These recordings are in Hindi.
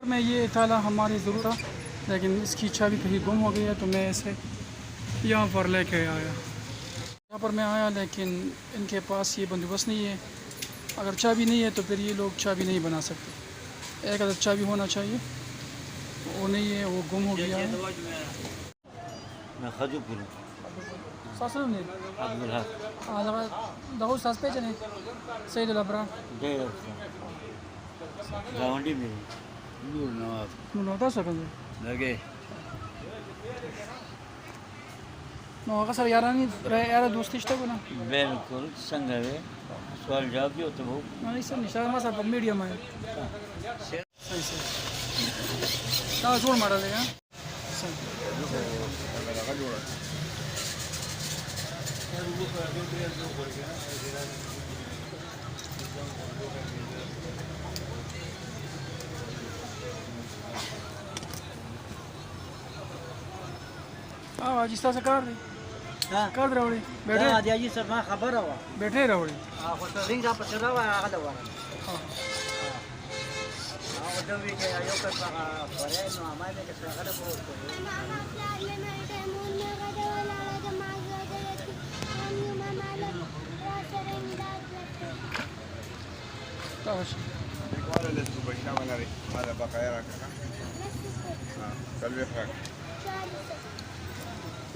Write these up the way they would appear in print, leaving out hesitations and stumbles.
मैं ये ताला हमारी ज़रूर था, लेकिन इसकी चाबी कहीं गुम हो गई है, तो मैं इसे यहाँ पर लेके आया। यहाँ पर मैं आया, लेकिन इनके पास ये बंदोबस्त नहीं है। अगर चाबी नहीं है तो फिर ये लोग चाबी नहीं बना सकते। एक अदद चाबी होना चाहिए, वो नहीं है, वो गुम हो गया है। No, kasar yaran yara dosti işte buna. बिल्कुल संग है सवाल जवाब जो तो वो नहीं सर निशान मसा पर मीडियम है। सही सही। ना जोड़ मार देगा। सही। हाँ जिस तरह से कर रही। कर रहोड़ी बैठे हाँ दिया जी सर मैं खबर हुआ बैठे रहोड़ी। हाँ कुछ रिंग जा पचरा हुआ है आगे हुआ हाँ हाँ उधर भी क्या यो कर पा परे नो हमारे में कैसे आगे बहुत ¿Cuál es tu página para bacallar acá? Tal vez acá.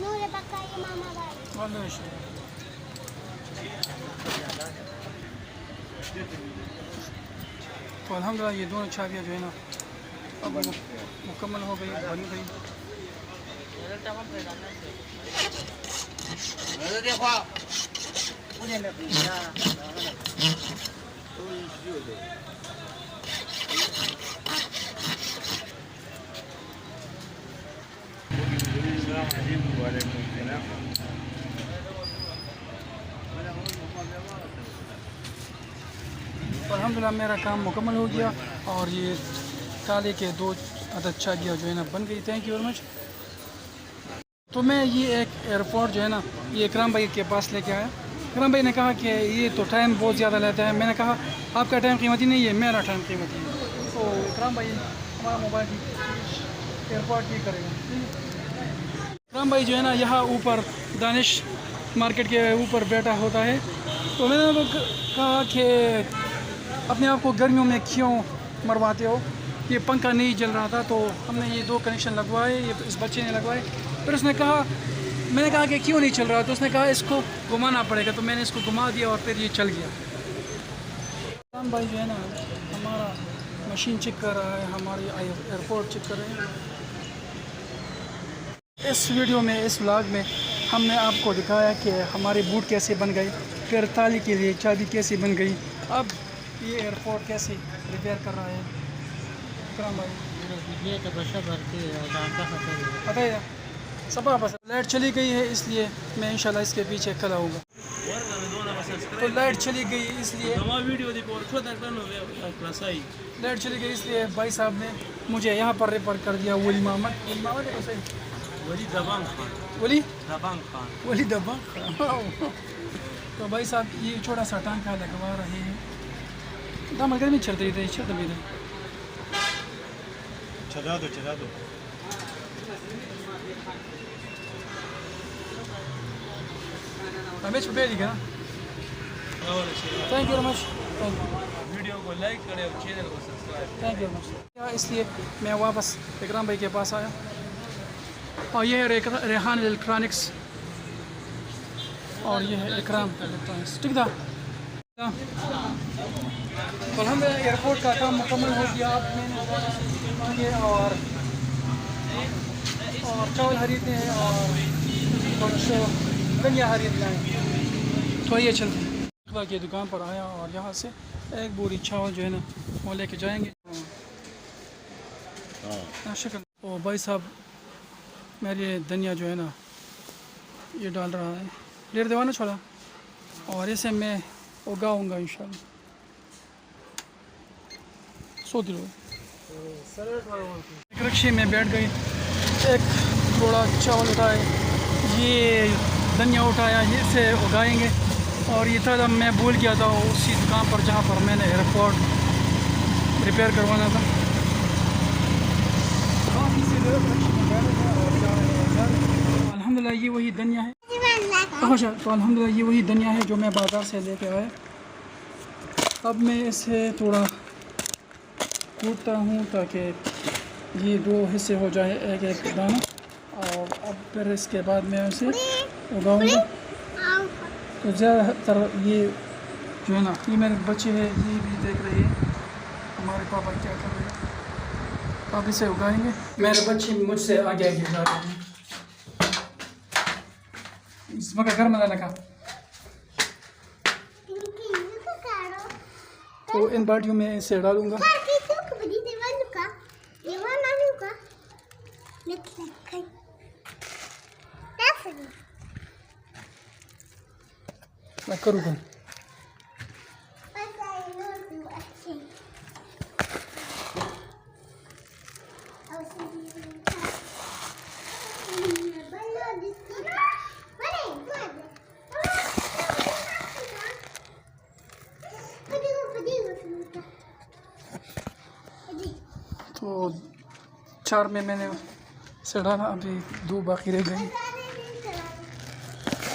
No le bacallar mama bari. वाले शे तो अल्हम्दुलिल्लाह ये दोनों चाबियाँ जो है ना अब मुकम्मल हो गई, बन गई। मुझे नहीं पता तो अल्हम्दुलिल्लाह मेरा काम मुकम्मल हो गया और ये ताले के दो अदद चाबियाँ जो है ना बन गई। Thank you very much. तो मैं ये एक एयरपोर्ट जो है ना ये इकराम भाई के पास लेके आया। इकराम भाई ने कहा कि ये तो टाइम बहुत ज़्यादा लेता है। मैंने कहा आपका टाइम कीमती नहीं है, मेरा टाइम कीमती है। तो इकराम भाई हमारा मोबाइल एयरपोर्ट ठीक करेगा। इकराम भाई जो है ना यहाँ ऊपर दानिश मार्केट के ऊपर बैठा होता है। तो मैंने उनको कहा कि अपने आप को गर्मियों में क्यों मरवाते हो। ये पंखा नहीं जल रहा था तो हमने ये दो कनेक्शन लगवाए, ये इस बच्चे ने लगवाए। फिर उसने कहा, मैंने कहा कि क्यों नहीं चल रहा, तो उसने कहा इसको घुमाना पड़ेगा। तो मैंने इसको घुमा दिया और फिर ये चल गया। राम भाई जो है ना हमारा मशीन चेक कर रहा है, हमारी एयरपोर्ट चेक कर रहे हैं। इस वीडियो में, इस व्लॉग में हमने आपको दिखाया कि हमारे बूट कैसे बन गए, फिर ताली के लिए चाबी कैसे बन गई। अब ये एयरपोर्ट कैसे रिपेयर कर रहा है इकराम भाई। ये तो बस भरती है पता है सब बस लाइट चली गई है, इसलिए मैं इंशाल्लाह इसके पीछे खड़ा होऊंगा। तो लाइट चली गई इसलिए लाइट चली गई इसलिए भाई साहब ने मुझे यहाँ पर रिपेयर कर दिया। वली मोहम्मद वली दबांग खान। तो भाई साहब ये छोटा सा टांका लगवा रहे हैं। दामन गर्मी चल रही थी छत में चला दो हमें छुपे लिखा। Thank you very much. Video को लाइक करें और चैनल को subscribe. Thank you very much. इसलिए मैं वापस इकराम भाई के पास आया और ये है रेहान इलेक्ट्रॉनिक्स और ये है इकराम इलेक्ट्रॉनिक्स। ठीक था। तो अल्हम्दुलिल्लाह एयरपोर्ट का काम मुकम्मल हो गया। अब मैंने और चावल खरीदते हैं और कुछ धनिया खरीदना है। तो ये चलते हैं की दुकान पर आया और यहाँ से एक बोरी चावल जो है ना वो लेके जाएंगे। शुक्र। ओ भाई साहब मेरे धनिया जो है ना ये डाल रहा है, लेर देवाना छोड़ा और इसे मैं उगाऊंगा इंशाल्लाह। सो दिलो एक रिक्शे में बैठ गई, एक थोड़ा चावल उठाए, ये धनिया उठाया, इसे उगाएंगे। और ये था मैं भूल गया था उसी दुकान पर जहाँ पर मैंने एयरपोर्ट रिपेयर करवाना था। अल्हम्दुलिल्लाह ये वही धनिया है। अच्छा, तो अल्हम्दुलिल्लाह ये वही धनिया है जो मैं बाज़ार से लेके आया। अब मैं इसे थोड़ा कूटता हूँ ताकि ये दो हिस्से हो जाए, एक एक दाना। और अब फिर इसके बाद मैं उसे उगाऊँगा। तो ज़्यादातर ये जो है ना, ये मेरे बच्चे हैं, ये भी देख रहे हैं हमारे पापा क्या कर रहे हैं। अब इसे उगाएंगे। मेरे बच्चे मुझसे आगे आगे जा रहे हैं। इसमें घर में लगा तो इन बाल्टियों में इसे डालूंगा। मैं करूँगा। तो 4 में मैंने इसे डाला, अभी 2 बाकी रह गई,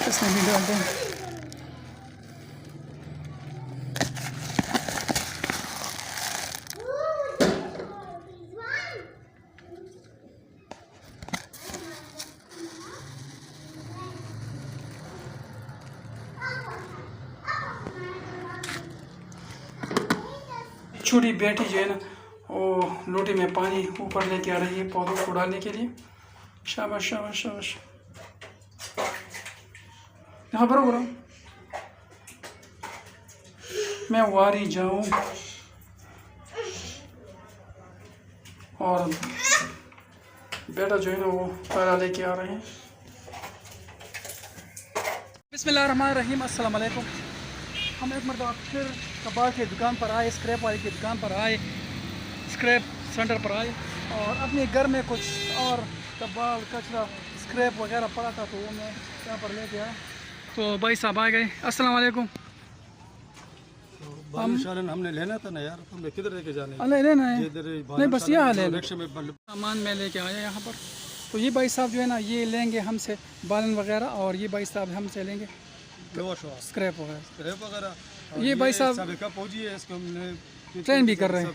इसमें भी डाल दें। छोटी बेटी जो है ना, वो लोटे में पानी ऊपर लेके आ रही है पौधों को डालने के लिए। शाबाश शाबाश शाबाश। यहाँ पर हो रहा मैं वारी जाऊँ और बेटा जो है ना वो पैरा लेके आ रहे हैं। बिस्मिल्लाहिर्रहमानिर्रहीम, अस्सलाम वालेकुम। हम एक मरतबा फिर कबाड़ की दुकान पर आए, स्क्रैप वाले की दुकान पर आए, स्क्रैप सेंटर पर आए और अपने घर में कुछ और कबाड़ कचरा स्क्रैप वगैरह पड़ा था तो वो मैं यहाँ पर लेके आया। तो भाई साहब आ गए। अस्सलाम वालेकुम। हमने लेना था ना यार, हमने किधर लेके जाना है? अरे लेना है नहीं, बस यहाँ ले सामान मैं लेके आया यहाँ पर। तो ये भाई साहब जो है ना, ये लेंगे हमसे बालन वगैरह और ये भाई साहब हमसे लेंगे स्क्रैप वगैरह। ये भाई साहब ट्रेन भी कर रहे हैं,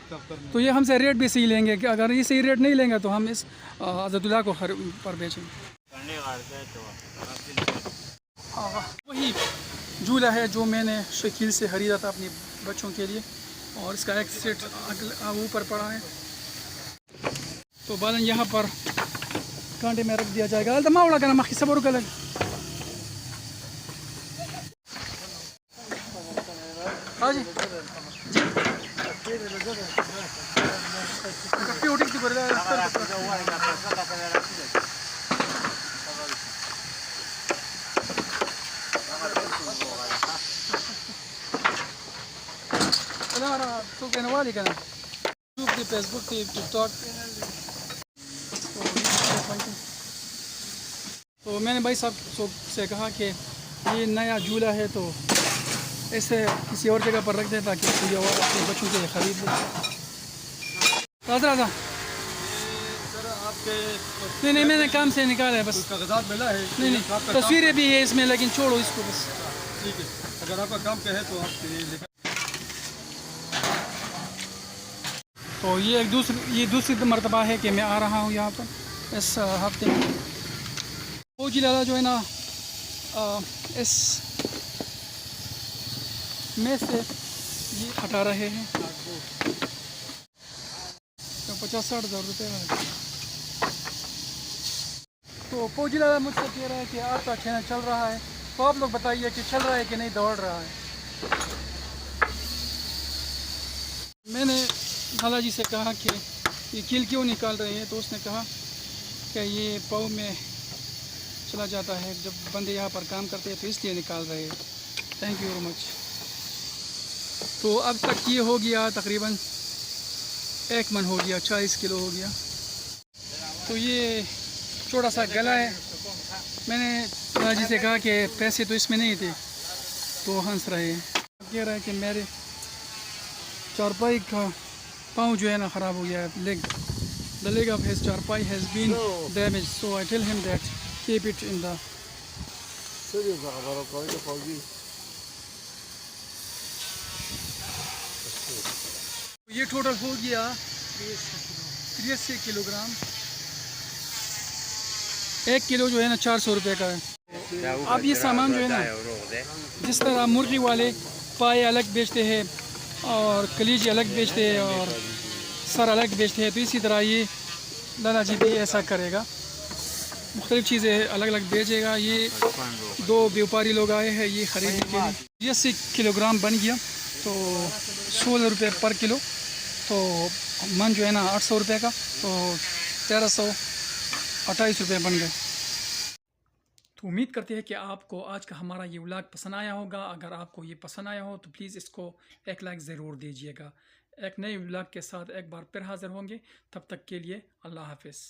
तो ये हमसे रेट भी सही लेंगे कि अगर ये सही रेट नहीं लेंगे तो हम इस अज़दुल्ला को पर बेचेंगे। वही झूला है जो मैंने शकील से ख़रीदा था अपने बच्चों के लिए और इसका एक सेट ऊपर पड़ा है। तो बालन यहाँ पर कांटे में रख दिया जाएगा। मावड़ा का नमक सब का लग हाँ जी जी तो कहने वाली कहना यूट्यूब की, फेसबुक की, टिकटॉक। तो मैंने भाई साहब से कहा कि ये नया झूला है तो ऐसे किसी और जगह पर रख दें ताकि कोई और अपने बच्चों के लिए ख़रीद ले। राजा राजा नहीं नहीं, मैंने काम से निकाला है बस। कागजात मिला है? नहीं, तस्वीरें भी है इसमें, लेकिन छोड़ो इसको बस। ठीक है, अगर आपका काम पे है तो आप तो ये दूसरी मरतबा है कि मैं आ रहा हूँ यहाँ पर इस हफ्ते में। फौजी लाला जो है ना, इस में से ये हटा रहे हैं तो 50-60 हज़ार रुपये में। तो फौजी लाला मुझसे कह रहा है कि आपका चैनल चल रहा है, तो आप लोग बताइए कि चल रहा है कि नहीं दौड़ रहा है। मैंने खाला जी से कहा कि ये कील क्यों निकाल रहे हैं, तो उसने कहा कि ये पाँव में चला जाता है जब बंदे यहाँ पर काम करते हैं, तो इसलिए निकाल रहे हैं। Thank you very much. तो अब तक ये हो गया तकरीबन 1 मन हो गया, 40 किलो हो गया। तो ये छोटा सा गला है। मैंने खाला जी से कहा कि पैसे तो इसमें नहीं थे, तो हंस रहे हैं। कह रहा है कि मेरे चारपाई का पाँव जो है ना ख़राब हो गया है, leg the leg of his charpai has been damaged, so I tell him that keep it in the. ये टोटल हो गया 83 किलोग्राम। 1 किलो जो है ना 400 रुपये का है। अब ये सामान जो है ना, जिस तरह मुर्गी वाले पाए अलग बेचते हैं और कलीजे अलग बेचते हैं और सर अलग बेचते हैं, तो इसी तरह ये लाला जी भी ऐसा करेगा, मुख्तलिफ़ चीज़ें अलग अलग बेचेगा। ये 2 व्यापारी लोग आए हैं ये ख़रीदने के लिए। 80 किलोग्राम बन गया तो 16 रुपये पर किलो, तो मन जो है ना 800 रुपये का, तो 1328 रुपये बन गए। तो उम्मीद करते हैं कि आपको आज का हमारा ये व्लॉग पसंद आया होगा। अगर आपको ये पसंद आया हो तो प्लीज़ इसको एक लाइक ज़रूर दीजिएगा। एक नए व्लॉग के साथ एक बार फिर हाज़िर होंगे, तब तक के लिए अल्लाह हाफ़िज़।